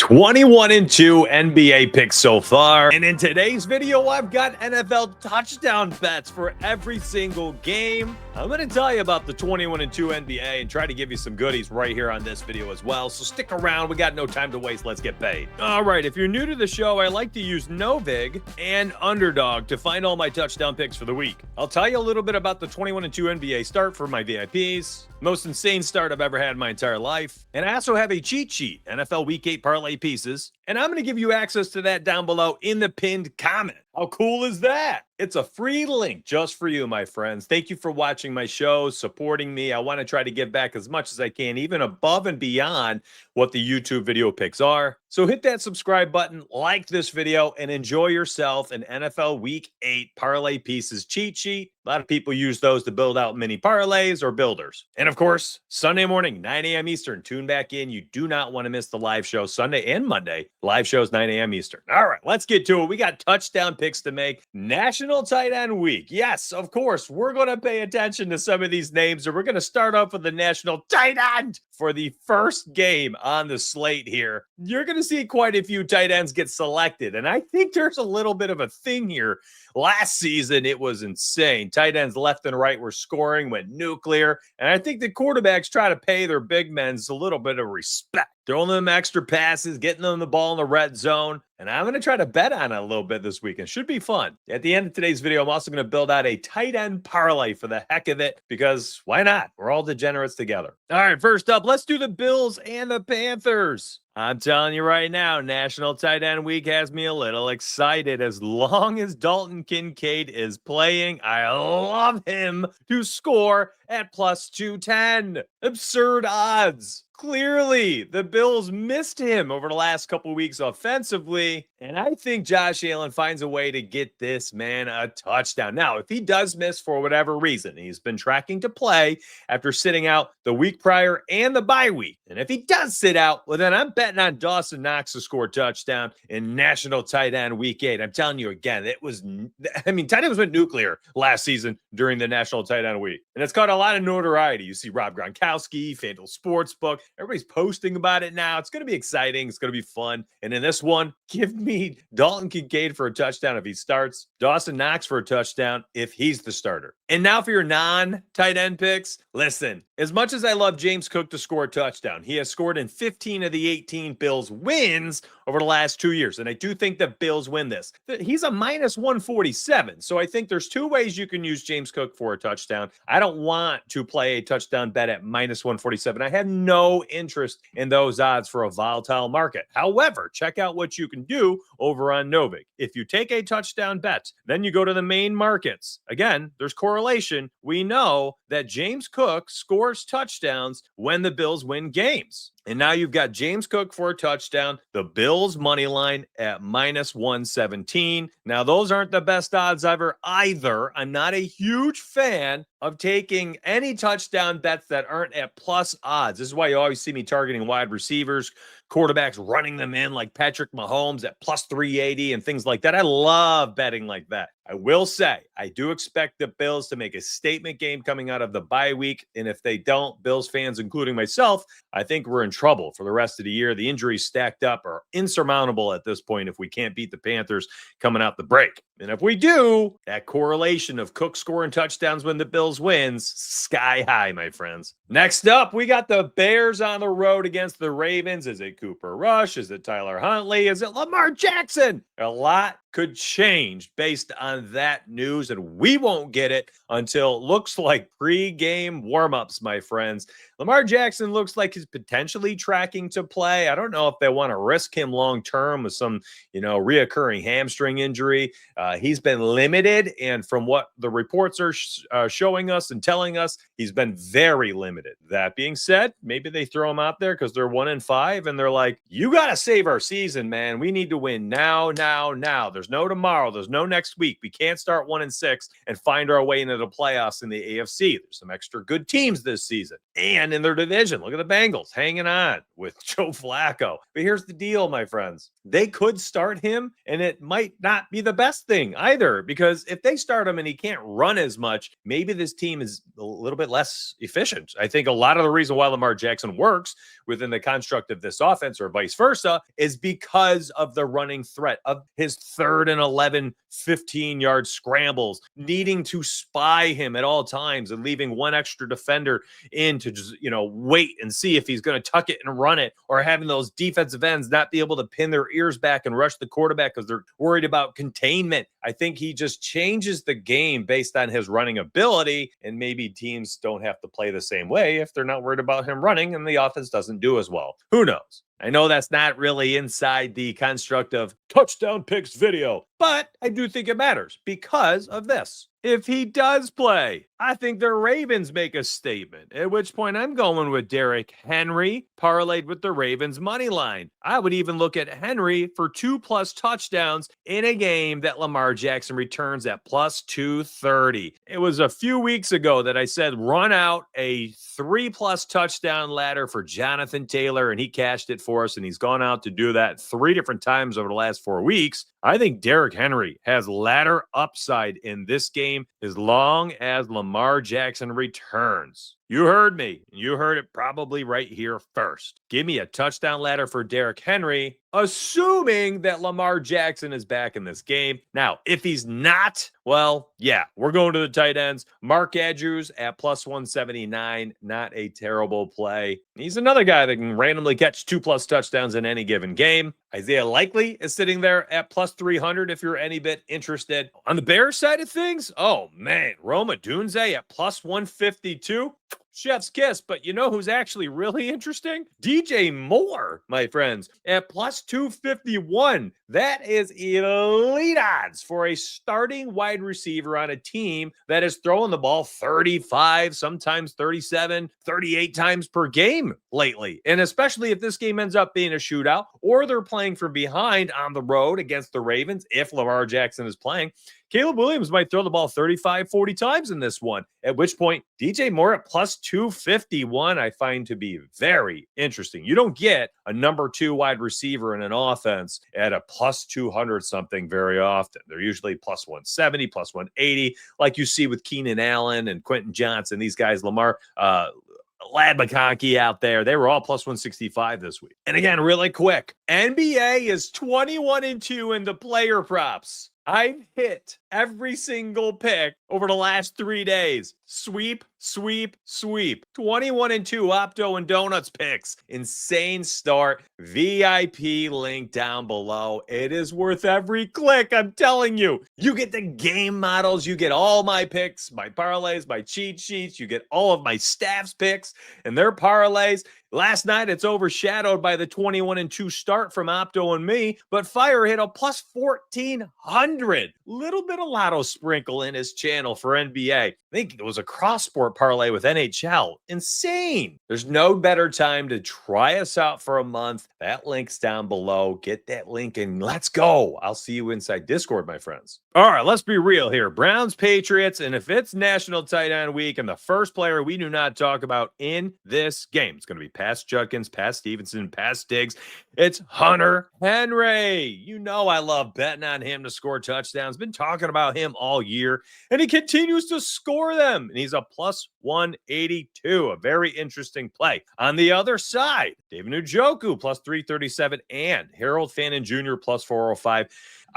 21-2 NBA picks so far. And in today's video, I've got NFL touchdown bets for every single game. I'm going to tell you about the 21-2 NBA and try to give you some goodies right here on this video as well. So stick around. We got no time to waste. Let's get paid. All right. If you're new to the show, I like to use Novig and Underdog to find all my touchdown picks for the week. I'll tell you a little bit about the 21-2 NBA start for my VIPs. Most insane start I've ever had in my entire life. And I also have a cheat sheet, NFL Week 8 parlay pieces. And I'm going to give you access to that down below in the pinned comment. How cool is that? It's a free link just for you, my friends. Thank you for watching my show, supporting me. I want to try to give back as much as I can, even above and beyond what the YouTube video picks are. So hit that subscribe button, like this video, and enjoy yourself an NFL Week 8 parlay pieces cheat sheet. A lot of people use those to build out mini parlays or builders. And of course, Sunday morning, 9 a.m. Eastern, tune back in. You do not want to miss the live show Sunday and Monday. Live shows 9 a.m. Eastern. All right, let's get to it. We got touchdown picks to make. National Tight End Week. Yes, of course, we're going to pay attention to some of these names, and we're going to start off with the National Tight End for the first game on the slate here. You're going to see quite a few tight ends get selected, and I think there's a little bit of a thing here. Last season, it was insane. Tight ends left and right were scoring, went nuclear, and I think the quarterbacks try to pay their big men a little bit of respect. Throwing them extra passes, getting them the ball in the red zone. And I'm going to try to bet on it a little bit this weekend. Should be fun. At the end of today's video, I'm also going to build out a tight end parlay for the heck of it, because why not? We're all degenerates together. All right, first up, let's do the Bills and the Panthers. I'm telling you right now, National Tight End Week has me a little excited. As long as Dalton Kincaid is playing, I love him to score at plus 210. Absurd odds. Clearly, the Bills missed him over the last couple of weeks offensively, and I think Josh Allen finds a way to get this man a touchdown. Now, if he does miss for whatever reason, he's been tracking to play after sitting out the week prior and the bye week. And if he does sit out, well, then I'm betting on Dawson Knox to score a touchdown in National Tight End Week 8. I'm telling you again, tight ends went nuclear last season during the National Tight End Week, and it's caught a lot of notoriety. You see Rob Gronkowski, FanDuel Sportsbook. Everybody's posting about it now. It's going to be exciting. It's going to be fun. And in this one, give me Dalton Kincaid for a touchdown if he starts, Dawson Knox for a touchdown if he's the starter. And now for your non-tight end picks, listen, as much as I love James Cook to score a touchdown, he has scored in 15 of the 18 Bills wins over the last 2 years. And I do think the Bills win this. He's a minus 147. So I think there's two ways you can use James Cook for a touchdown. I don't want to play a touchdown bet at minus 147. I have no interest in those odds for a volatile market. However, check out what you can do over on Novig. If you take a touchdown bet, then you go to the main markets. Again, there's correlation. We know that James Cook scores touchdowns when the Bills win games. And now you've got James Cook for a touchdown, the Bills money line at minus 117. Now, those aren't the best odds ever either. I'm not a huge fan of taking any touchdown bets that aren't at plus odds. This is why you always see me targeting wide receivers, quarterbacks, running them in like Patrick Mahomes at plus 380 and things like that. I love betting like that. I will say, I do expect the Bills to make a statement game coming out of the bye week. And if they don't, Bills fans, including myself, I think we're in trouble for the rest of the year. The injuries stacked up are insurmountable at this point if we can't beat the Panthers coming out the break. And if we do, that correlation of Cook scoring touchdowns when the Bills wins, sky high, my friends. Next up, we got the Bears on the road against the Ravens. Is it Cooper Rush? Is it Tyler Huntley? Is it Lamar Jackson? A lot could change based on that news, and we won't get it until it looks like pre-game warm-ups, my friends. Lamar Jackson looks like he's potentially tracking to play. I don't know if they want to risk him long-term with some, reoccurring hamstring injury. He's been limited, and from what the reports are showing us and telling us, he's been very limited. That being said, maybe they throw him out there because they're 1-5, and they're like, you got to save our season, man. We need to win now. There's no tomorrow. There's no next week. We can't start 1-6 and find our way into the playoffs in the AFC. There's some extra good teams this season. And in their division, look at the Bengals hanging on with Joe Flacco. But here's the deal, my friends. They could start him, and it might not be the best thing thing either, because if they start him and he can't run as much, maybe this team is a little bit less efficient. I think a lot of the reason why Lamar Jackson works within the construct of this offense or vice versa is because of the running threat of his 3rd and 11, 15-yard scrambles, needing to spy him at all times and leaving one extra defender in to just, wait and see if he's going to tuck it and run it, or having those defensive ends not be able to pin their ears back and rush the quarterback because they're worried about containment. I think he just changes the game based on his running ability, and maybe teams don't have to play the same way if they're not worried about him running and the offense doesn't do as well. Who knows? I know that's not really inside the construct of touchdown picks video, but I do think it matters because of this. If he does play, I think the Ravens make a statement, at which point I'm going with Derrick Henry parlayed with the Ravens money line. I would even look at Henry for 2+ touchdowns in a game that Lamar Jackson returns at plus 230. It was a few weeks ago that I said run out a 3+ touchdown ladder for Jonathan Taylor, and he cashed it for us, and he's gone out to do that 3 different times over the last 4 weeks. I think Derrick Henry has ladder upside in this game as long as Lamar Jackson returns. You heard me. You heard it probably right here first. Give me a touchdown ladder for Derrick Henry, assuming that Lamar Jackson is back in this game. Now, if he's not, well, yeah, we're going to the tight ends. Mark Andrews at plus 179, not a terrible play. He's another guy that can randomly catch 2+ touchdowns in any given game. Isaiah Likely is sitting there at plus 300 if you're any bit interested. On the Bears side of things, oh man, Roma Dunze at plus 152. Chef's kiss, but you know who's actually really interesting? DJ Moore, my friends, at plus 251. That is elite odds for a starting wide receiver on a team that is throwing the ball 35, sometimes 37, 38 times per game lately. And especially if this game ends up being a shootout or they're playing from behind on the road against the Ravens, if Lamar Jackson is playing, Caleb Williams might throw the ball 35, 40 times in this one, at which point DJ Moore at plus 251 I find to be very interesting. You don't get a number 2 wide receiver in an offense at a plus 200 something very often. They're usually plus 170, plus 180, like you see with Keenan Allen and Quentin Johnson. These guys, Lamar, Lad McConkey out there, they were all plus 165 this week. And again, really quick, NBA is 21-2 in the player props. I've hit every single pick over the last 3 days. Sweep, sweep, sweep. 21-2 Opto and Donuts picks. Insane start. VIP link down below. It is worth every click, I'm telling you. You get the game models. You get all my picks, my parlays, my cheat sheets. You get all of my staff's picks and their parlays. Last night, it's overshadowed by the 21-2 start from Opto and me, but Fire hit a plus 1,400. Little bit of lotto sprinkle in his channel for NBA. I think it was a cross-sport parlay with NHL. Insane. There's no better time to try us out for a month. That link's down below. Get that link and let's go. I'll see you inside Discord, my friends. All right, let's be real here. Browns, Patriots, and if it's National Tight End Week and the first player we do not talk about in this game, it's going to be past Judkins, past Stevenson, past Diggs. It's Hunter Henry. You know I love betting on him to score touchdowns. Been talking about him all year, and he continues to score them. And he's a plus 182. A very interesting play. On the other side, David Njoku plus 337 and Harold Fannin Jr. plus 405.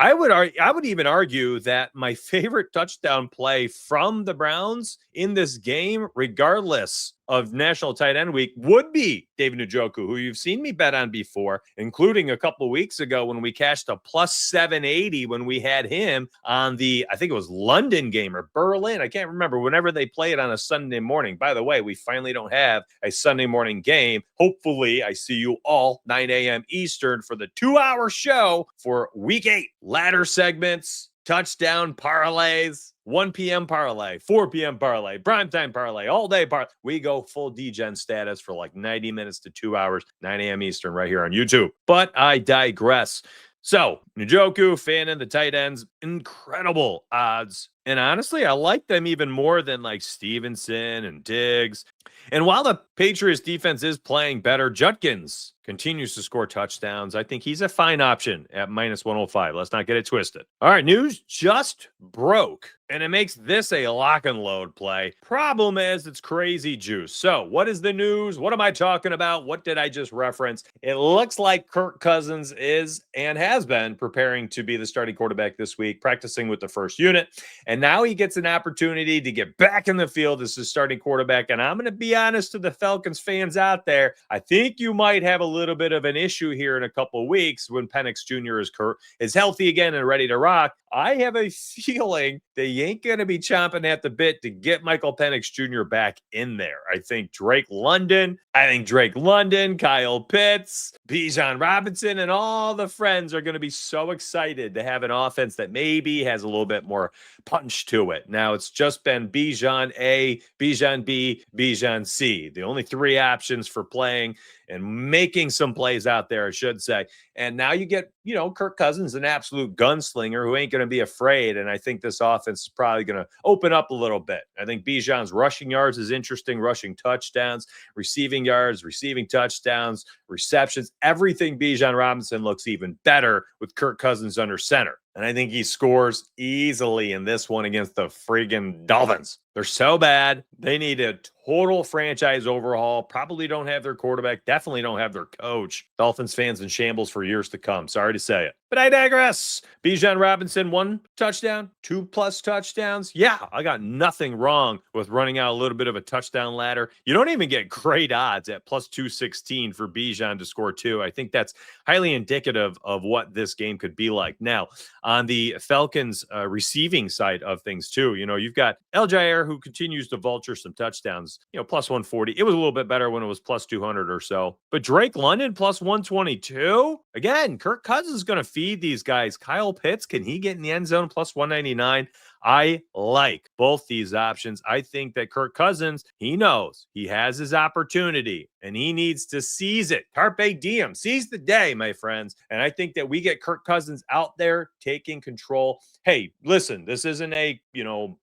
I would even argue that my favorite touchdown play from the Browns in this game, regardless of National Tight End Week, would be David Njoku, who you've seen me bet on before, including a couple of weeks ago when we cashed a plus 780 when we had him on the, I think it was London game or Berlin. I can't remember, whenever they play it on a Sunday morning. By the way, we finally don't have a Sunday morning game. Hopefully, I see you all 9 a.m. Eastern for the 2-hour show for week 8. Ladder segments, touchdown parlays, 1 p.m. parlay, 4 p.m. parlay, primetime parlay, all day parlay. We go full degen status for like 90 minutes to 2 hours, 9 a.m. Eastern right here on YouTube. But I digress. So, Njoku, Fannin, the tight ends, incredible odds. And honestly, I like them even more than like Stevenson and Diggs. And while the Patriots defense is playing better, Judkins continues to score touchdowns. I think he's a fine option at -105. Let's not get it twisted. All right, news just broke, and it makes this a lock and load play. Problem is, it's crazy juice. So, what is the news? What am I talking about? What did I just reference? It looks like Kirk Cousins is and has been preparing to be the starting quarterback this week, practicing with the first unit. And now he gets an opportunity to get back in the field as his starting quarterback. And I'm going to be honest to the Falcons fans out there. I think you might have a little bit of an issue here in a couple of weeks when Penix Jr. is healthy again and ready to rock. I have a feeling they ain't going to be chomping at the bit to get Michael Penix Jr. back in there. I think Drake London, Kyle Pitts, Bijan Robinson, and all the friends are going to be so excited to have an offense that maybe has a little bit more punch to it. Now, it's just been Bijan A, Bijan B, Bijan C. The only three options for playing and making some plays out there, I should say. And now you get, Kirk Cousins, an absolute gunslinger who ain't going to be afraid. And I think this offense is probably going to open up a little bit. I think Bijan's rushing yards is interesting, rushing touchdowns, receiving yards, receiving touchdowns, receptions. Everything Bijan Robinson looks even better with Kirk Cousins under center. And I think he scores easily in this one against the friggin' Dolphins. They're so bad. They need a total franchise overhaul. Probably don't have their quarterback. Definitely don't have their coach. Dolphins fans in shambles for years to come. Sorry to say it. But I digress. Bijan Robinson, 1 touchdown, 2+ touchdowns. Yeah, I got nothing wrong with running out a little bit of a touchdown ladder. You don't even get great odds at +216 for Bijan to score 2. I think that's highly indicative of what this game could be like. Now, on the Falcons receiving side of things too, you've got El Jair, who continues to vulture some touchdowns, +140. It was a little bit better when it was +200 or so. But Drake London +122. Again, Kirk Cousins is going to feed these guys. Kyle Pitts, can he get in the end zone +199? I like both these options. I think that Kirk Cousins, he knows he has his opportunity and he needs to seize it. Carpe diem, seize the day, my friends. And I think that we get Kirk Cousins out there taking control. Hey, listen, this isn't a,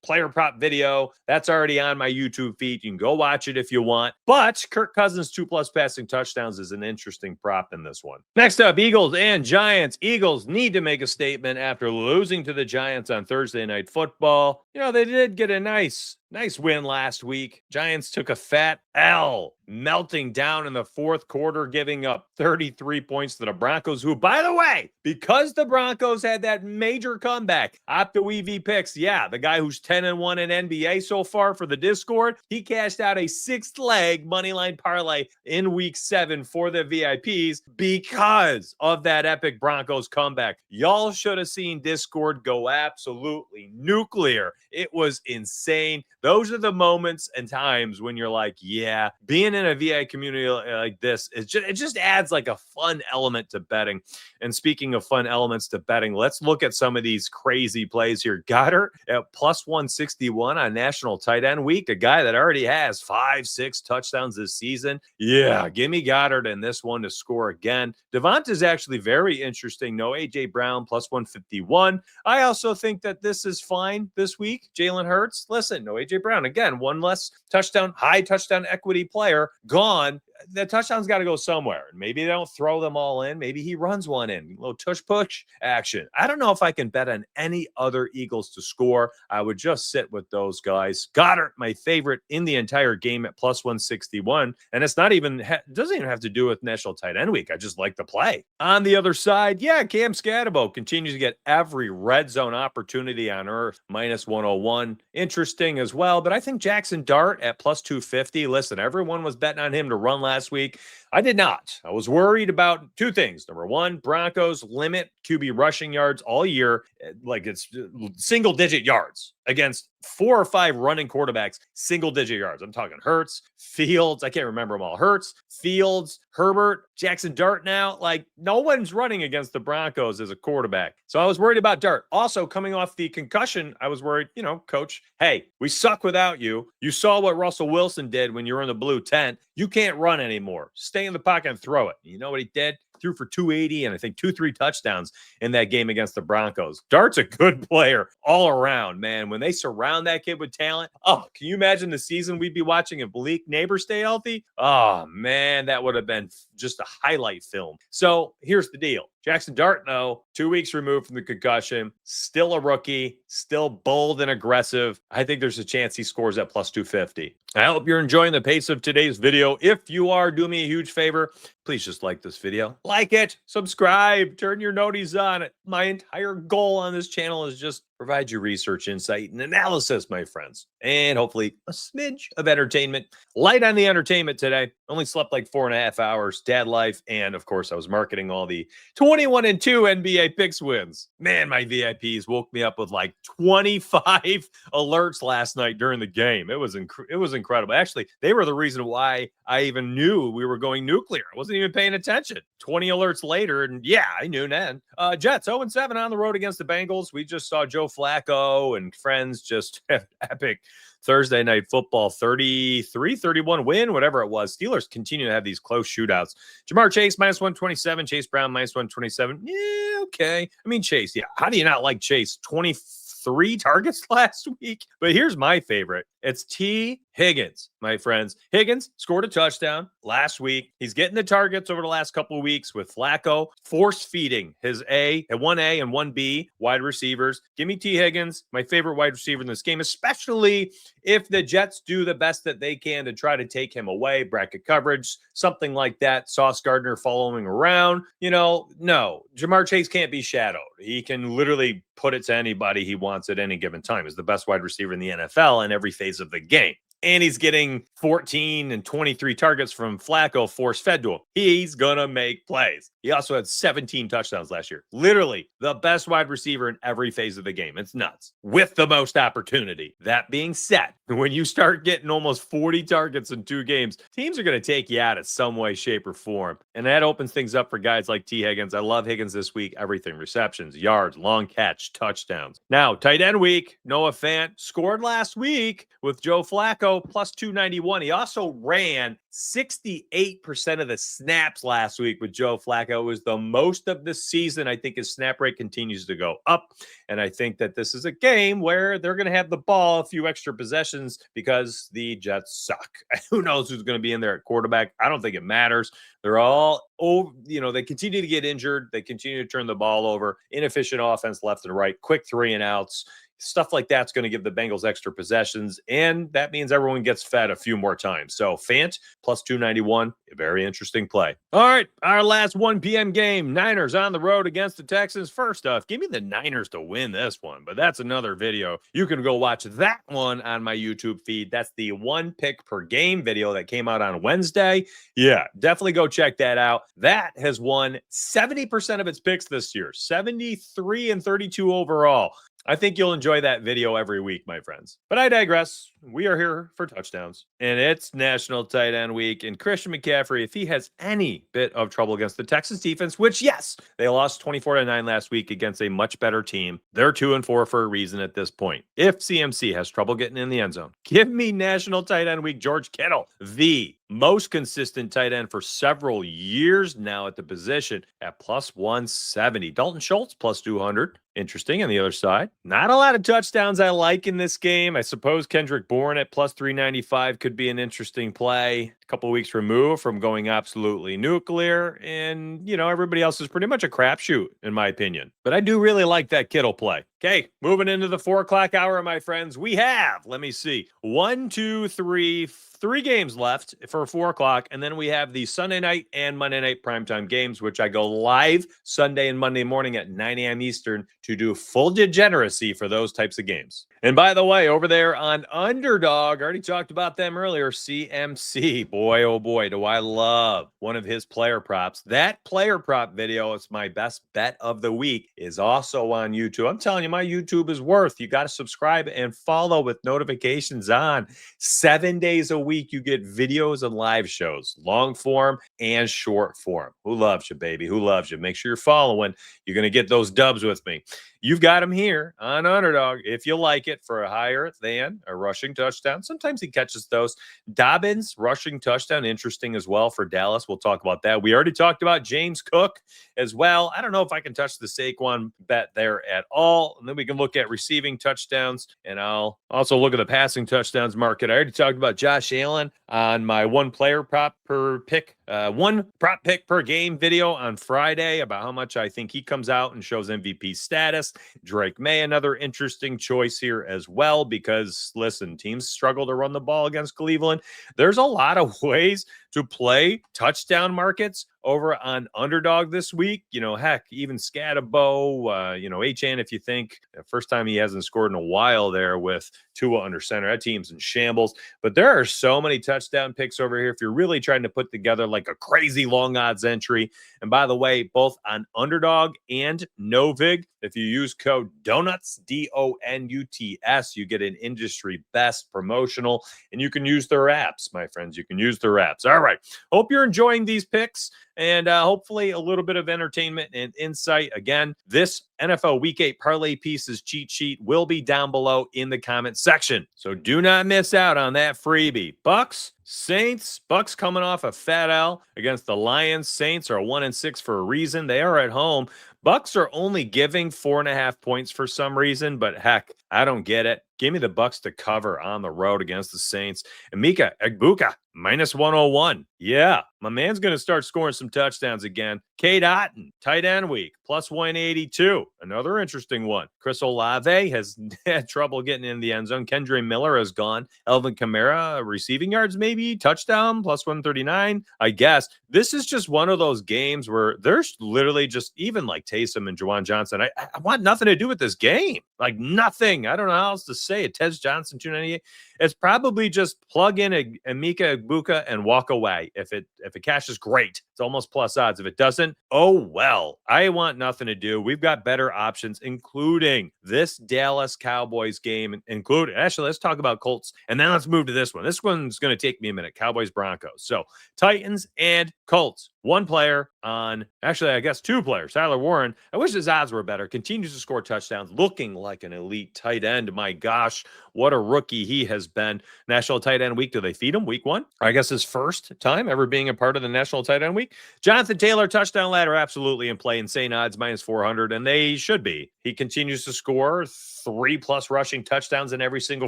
player prop video. That's already on my YouTube feed. You can go watch it if you want. But Kirk Cousins 2+ passing touchdowns is an interesting prop in this one. Next up, Eagles and Giants. Eagles need to make a statement after losing to the Giants on Thursday Night Football. They did get a nice win last week. Giants took a fat L, melting down in the fourth quarter, giving up 33 points to the Broncos, who, by the way, because the Broncos had that major comeback, Opto Picks, the guy who's 10-1 in NBA so far for the Discord, he cashed out a 6-leg moneyline parlay in week 7 for the VIPs because of that epic Broncos comeback. Y'all should have seen Discord go absolutely nuclear. It was insane. Those are the moments and times when you're like, yeah, being in a VI community like this, it just adds like a fun element to betting. And speaking of fun elements to betting, let's look at some of these crazy plays here. Goddard at +161 on National Tight End Week, a guy that already has 5-6 touchdowns this season. Yeah, give me Goddard in this one to score again. Devonta is actually very interesting. No A.J. Brown +151. I also think that this is fine this week. Jalen Hurts, listen, no A.J. Brown. Again, one less touchdown, high touchdown equity player gone. The touchdown's got to go somewhere. Maybe they don't throw them all in. Maybe he runs one in. A little tush-push action. I don't know if I can bet on any other Eagles to score. I would just sit with those guys. Goddard, my favorite in the entire game at +161. And it's not even, doesn't even have to do with National Tight End Week. I just like the play. On the other side, Cam Scatterbo continues to get every red zone opportunity on earth. -101. Interesting as well. But I think Jackson Dart at +250. Listen, everyone was betting on him to run last week. I did not. I was worried about two things. Number one, Broncos limit QB rushing yards all year. Like it's single-digit yards against 4 or 5 running quarterbacks, single-digit yards. I'm talking Hurts, Fields. I can't remember them all. Hurts, Fields, Herbert, Jackson Dart now. Like no one's running against the Broncos as a quarterback. So I was worried about Dart. Also, coming off the concussion, I was worried, coach, hey, we suck without you. You saw what Russell Wilson did when you were in the blue tent. You can't run anymore. Stay in the pocket and throw it. You know what he did? threw for 280 and I think 3 touchdowns in that game against the Broncos. Dart's a good player all around, man. When they surround that kid with talent, oh, can you imagine the season we'd be watching if Malik Neighbors stay healthy? Oh, man, that would have been just a highlight film. So here's the deal. Jackson Dart, though, 2 weeks removed from the concussion, still a rookie, still bold and aggressive. I think there's a chance he scores at plus 250. I hope you're enjoying the pace of today's video. If you are, do me a huge favor. Please just like this video. Like it, subscribe, turn your noties on. My entire goal on this channel is just provide you research, insight, and analysis, my friends. And hopefully a smidge of entertainment. Light on the entertainment today. Only slept like 4.5 hours. Dad life. And of course, I was marketing all the 21-2 NBA picks wins. Man, my VIPs woke me up with like 25 alerts last night during the game. It was incredible. Actually, they were the reason why I even knew we were going nuclear. I wasn't even paying attention. 20 alerts later, and yeah, I knew then. Jets 0-7 on the road against the Bengals. We just saw Joe Flacco and friends just epic Thursday night football 33-31 win, whatever it was. Steelers continue to have these close shootouts. Jamar Chase minus 127, Chase Brown minus 127. Yeah, okay. I mean, Chase, yeah. How do you not like Chase? 23 targets last week. But here's my favorite. It's T. Higgins, my friends. Higgins scored a touchdown last week. He's getting the targets over the last couple of weeks with Flacco force feeding his 1A and 1B wide receivers. Give me T. Higgins, my favorite wide receiver in this game, especially if the Jets do the best that they can to try to take him away, bracket coverage, something like that. Sauce Gardner following around. No, Jamar Chase can't be shadowed. He can literally put it to anybody he wants at any given time. He's the best wide receiver in the NFL in every phase of the game. And he's getting 14 and 23 targets from Flacco force-fed to him. He's going to make plays. He also had 17 touchdowns last year. Literally the best wide receiver in every phase of the game. It's nuts. With the most opportunity. That being said, when you start getting almost 40 targets in 2 games, teams are going to take you out in some way, shape, or form. And that opens things up for guys like T. Higgins. I love Higgins this week. Everything. Receptions, yards, long catch, touchdowns. Now, tight end week. Noah Fant scored last week with Joe Flacco plus 291. He also ran 68% of the snaps last week with Joe Flacco. It was the most of the season. I think his snap rate continues to go up. And I think that this is a game where they're going to have the ball a few extra possessions because the Jets suck. Who knows who's going to be in there at quarterback? I don't think it matters. They're all, they continue to get injured. They continue to turn the ball over. Inefficient offense left and right. Quick 3 and outs. Stuff like that's going to give the Bengals extra possessions, and that means everyone gets fed a few more times. So Fant plus 291, a very interesting play. All right, our last 1 p.m. game, Niners on the road against the Texans. First off, give me the Niners to win this one, but that's another video. You can go watch that one on my YouTube feed. That's the 1 pick per game video that came out on Wednesday. Yeah, definitely go check that out. That has won 70% of its picks this year, 73 and 32 overall. I think you'll enjoy that video every week, my friends. But I digress. We are here for touchdowns. And it's National Tight End Week. And Christian McCaffrey, if he has any bit of trouble against the Texans defense, which, yes, they lost 24-9 last week against a much better team. They're 2-4 for a reason at this point. If CMC has trouble getting in the end zone, give me National Tight End Week George Kittle, the most consistent tight end for several years now at the position at plus 170. Dalton Schultz plus 200. Interesting on the other side. Not a lot of touchdowns I like in this game. I suppose Kendrick Bourne at plus 395 could be an interesting play. A couple of weeks removed from going absolutely nuclear. And, everybody else is pretty much a crapshoot, in my opinion. But I do really like that Kittle play. Okay, moving into the 4 o'clock hour, my friends. We have, let me see, 3 games left for 4 o'clock. And then we have the Sunday night and Monday night primetime games, which I go live Sunday and Monday morning at 9 a.m. Eastern to do full degeneracy for those types of games. And by the way, over there on Underdog, I already talked about them earlier, CMC. Boy, oh boy, do I love one of his player props. That player prop video is my best bet of the week, is also on YouTube. I'm telling you, my YouTube is worth. You got to subscribe and follow with notifications on. 7 days a week, you get videos and live shows, long form and short form. Who loves you, baby? Who loves you? Make sure you're following. You're going to get those dubs with me. you've got him here on underdog if you like it for a higher than a rushing touchdown. Sometimes he catches those. Dobbins rushing touchdown, interesting as well for Dallas. We'll talk about that. We already talked about James Cook as well. I don't know if I can touch the Saquon bet there at all. And then we can look at receiving touchdowns, and I'll also look at the passing touchdowns market. I already talked about Josh Allen on my one player prop per pick, one prop pick per game video on Friday about how much I think he comes out and shows MVP status. Drake May, another interesting choice here as well, because listen, teams struggle to run the ball against Cleveland. There's a lot of ways to play touchdown markets over on underdog this week. Heck, even Scatabo, HN, if you think the first time he hasn't scored in a while there with Tua under center, that team's in shambles. But there are so many touchdown picks over here if you're really trying to put together like a crazy long odds entry. And by the way, both on underdog and Novig, if you use code DONUTS, DONUTS, you get an industry best promotional, and you can use their apps, my friends. You can use their apps. All right. Hope you're enjoying these picks, and hopefully a little bit of entertainment and insight. Again, this NFL Week 8 Parlay Pieces cheat sheet will be down below in the comment section. So do not miss out on that freebie. Bucks, Saints, Bucks coming off a fat L against the Lions. Saints are 1-6 for a reason. They are at home. Bucks are only giving 4.5 points for some reason, but heck, I don't get it. Give me the Bucks to cover on the road against the Saints. And Mika Egbuka, -101. Yeah, my man's going to start scoring some touchdowns again. Cade Otton, tight end week, +182. Another interesting one. Chris Olave has had trouble getting in the end zone. Kendre Miller has gone. Elvin Kamara, receiving yards maybe, touchdown, +139. I guess this is just one of those games where there's literally just, even like Taysom and Juwan Johnson, I want nothing to do with this game. Like nothing. I don't know how else to say it. Tez Johnson, 298. It's probably just plug in a Mika Egbuka and walk away. If it cashes, great. It's almost plus odds. If it doesn't, oh well. I want nothing to do. We've got better options, including this Dallas Cowboys game. Actually, let's talk about Colts, and then let's move to this one. This one's going to take me a minute. Cowboys Broncos. So Titans and Colts. One player on, actually, I guess two players. Tyler Warren, I wish his odds were better. Continues to score touchdowns, looking like an elite tight end. My gosh, what a rookie he has been. National Tight End Week. Do they feed him week one? I guess his first time ever being a part of the National Tight End Week. Jonathan Taylor, touchdown ladder, absolutely in play. Insane odds, -400, and they should be. He continues to score 3+ rushing touchdowns in every single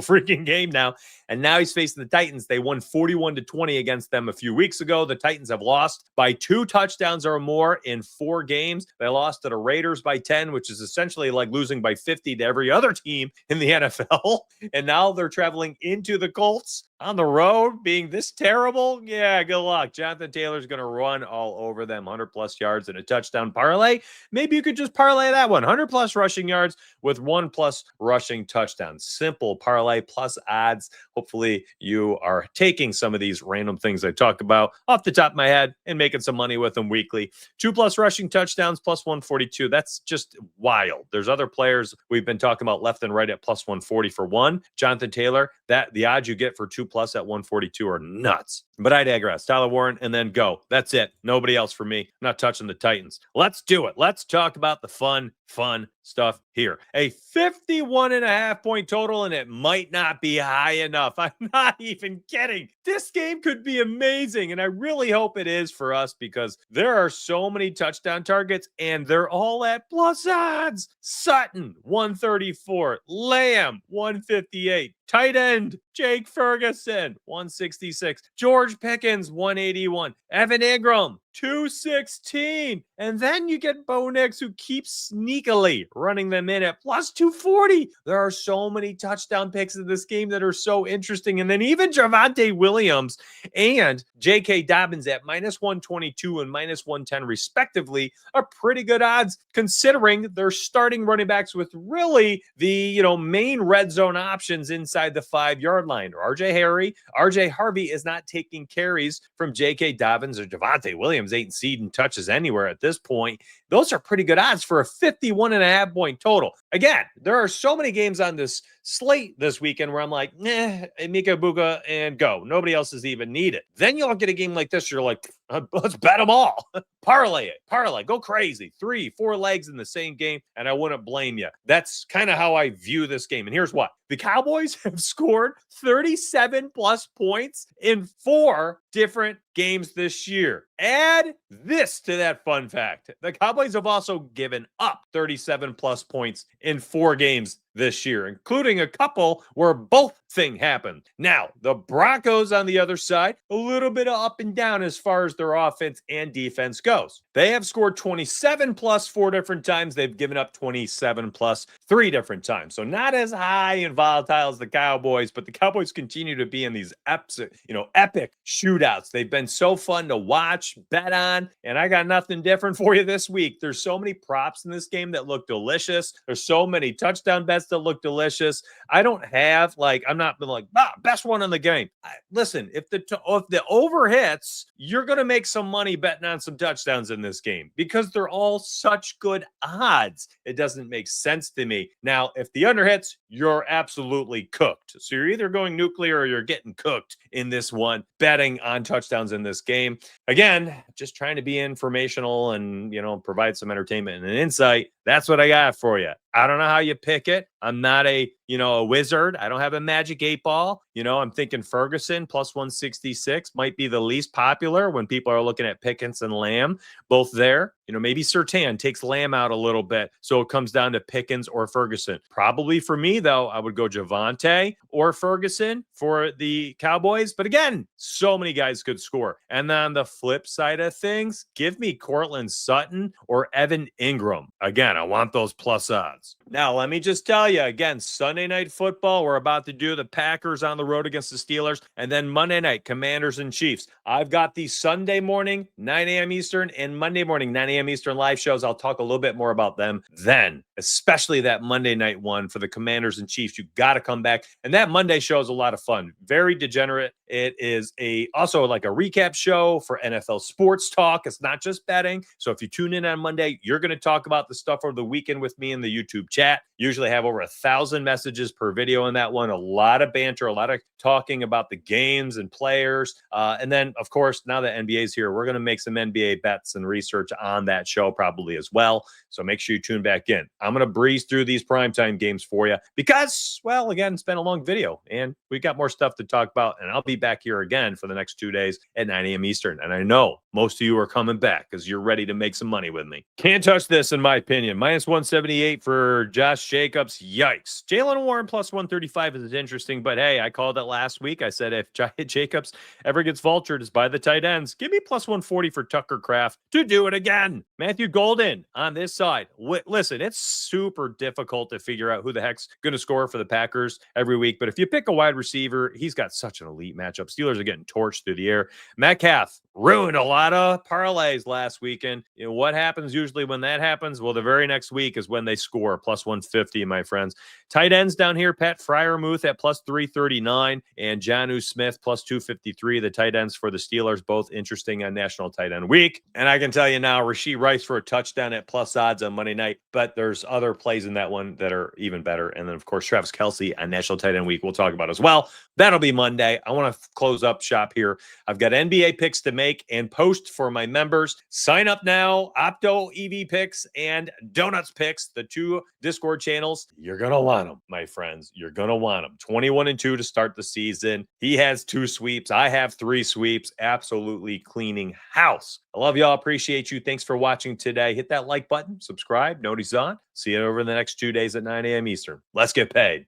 freaking game now. And now he's facing the Titans. They won 41-20 against them a few weeks ago. The Titans have lost by 2 touchdowns or more in 4 games. They lost to the Raiders by 10, which is essentially like losing by 50 to every other team in the NFL. And now they're traveling into the Colts on the road, being this terrible. Yeah, good luck. Jonathan Taylor's going to run all over them. 100+ yards and a touchdown parlay. Maybe you could just parlay that one. 100+ rushing yards with 1+ rushing touchdowns. Simple parlay plus odds. Hopefully you are taking some of these random things I talk about off the top of my head and making some money with them weekly. 2+ rushing touchdowns, +142. That's just wild. There's other players we've been talking about left and right at +140 for one. Jonathan Taylor, that the odds you get for 2+ at 142 are nuts. But I digress. Tyler Warren and then go. That's it. Nobody else for me. I'm not touching the Titans. Let's do it. Let's talk about the fun stuff here. A 51.5 point total, and it might not be high enough. I'm not even kidding. This game could be amazing, and I really hope it is for us because there are so many touchdown targets, and they're all at plus odds. Sutton, 134. Lamb, 158. Tight end, Jake Ferguson, 166. George Pickens, 181. Evan Ingram, 216. And then you get Bo Nix, who keeps sneakily running them in at plus 240. There are so many touchdown picks in this game that are so interesting. And then even Javonte Williams and J.K. Dobbins at -122 and -110 respectively are pretty good odds considering they're starting running backs with really the main red zone options inside the 5-yard line. RJ Harvey is not taking carries from J.K. Dobbins or Javonte Williams. Ain't seeding touches anywhere at this point. those are pretty good odds for a 51.5 point total. Again, there are so many games on this slate this weekend where I'm like, Mika Buka and go. Nobody else is even needed. Then you'll get a game like this. You're like, let's bet them all. Parlay it. Parlay. Go crazy. 3-4 legs in the same game, and I wouldn't blame you. That's kind of how I view this game. And here's what. The Cowboys have scored 37 plus points in 4 different games this year. Add this to that fun fact. The Cowboys have also given up 37 plus points in 4 games this year, including a couple where both things happened. Now, the Broncos on the other side, a little bit of up and down as far as their offense and defense goes. They have scored 27 plus 4 different times. They've given up 27 plus 3 different times. So not as high and volatile as the Cowboys, but the Cowboys continue to be in these epic shootouts. They've been so fun to watch, bet on, and I got nothing different for you this week. There's so many props in this game that look delicious. There's so many touchdown bets that look delicious. I don't have I'm not like best one in the game. Listen, if the over hits, you're gonna make some money betting on some touchdowns in this game because they're all such good odds. It doesn't make sense to me. Now, if the under hits, you're absolutely cooked. So you're either going nuclear or you're getting cooked in this one, betting on touchdowns in this game. Again, just trying to be informational and provide some entertainment and insight. That's what I got for you. I don't know how you pick it. I'm not a wizard. I don't have a magic 8 ball. I'm thinking Ferguson plus 166 might be the least popular when people are looking at Pickens and Lamb, both there. Maybe Surtain takes Lamb out a little bit. So it comes down to Pickens or Ferguson. Probably for me, though, I would go Javonte or Ferguson for the Cowboys. But again, so many guys could score. And then on the flip side of things, give me Cortland Sutton or Evan Ingram. Again, I want those plus odds. Now, let me just tell you, again, Sunday Night Football, we're about to do the Packers on the road against the Steelers, and then Monday night, Commanders and Chiefs. I've got the Sunday morning, 9 a.m. Eastern, and Monday morning, 9 a.m. Eastern live shows. I'll talk a little bit more about them then, especially that Monday night one for the Commanders and Chiefs. You got to come back. And that Monday show is a lot of fun. Very degenerate. It is also like a recap show for NFL sports talk. It's not just betting. So if you tune in on Monday, you're going to talk about the stuff over the weekend with me in the YouTube chat. Usually have over 1,000 messages per video in that one. A lot of banter, a lot of talking about the games and players. And then, of course, now that NBA's here, we're going to make some NBA bets and research on that show probably as well. So make sure you tune back in. I'm going to breeze through these primetime games for you because, well, again, it's been a long video and we got more stuff to talk about. And I'll be back here again for the next 2 days at 9 a.m. Eastern. And I know most of you are coming back because you're ready to make some money with me. Can't touch this, in my opinion. Minus 178 for Josh Jacobs. Yikes. Jalen Warren plus 135 is interesting, but hey, I called it last week. I said if Jacobs ever gets vultured, it's by the tight ends. Give me plus 140 for Tucker Kraft to do it again. Matthew Golden on this side. Listen, it's super difficult to figure out who the heck's going to score for the Packers every week, but if you pick a wide receiver, he's got such an elite matchup. Steelers are getting torched through the air. Metcalf ruined a lot of parlays last weekend. What happens usually when that happens? Well, the very next week is when they score plus 150, my friends. Tight ends down here, Pat Freiermuth at plus 339 and Jonnu Smith plus 253. The tight ends for the Steelers, both interesting on National Tight End Week. And I can tell you now, Rashee Rice for a touchdown at plus odds on Monday night, but there's other plays in that one that are even better. And then, of course, Travis Kelce on National Tight End Week we'll talk about as well. That'll be Monday. I want to close up shop here. I've got NBA picks to make and post for my members. Sign up now. Opto EV picks and Donuts picks, the 2 Discord channels. You're going to want them, my friends. You're going to want them. 21-2 to start the season. He has 2 sweeps. I have 3 sweeps. Absolutely cleaning house. I love y'all. Appreciate you. Thanks for watching today. Hit that like button, subscribe, notice on. See you over the next 2 days at 9 a.m. Eastern. Let's get paid.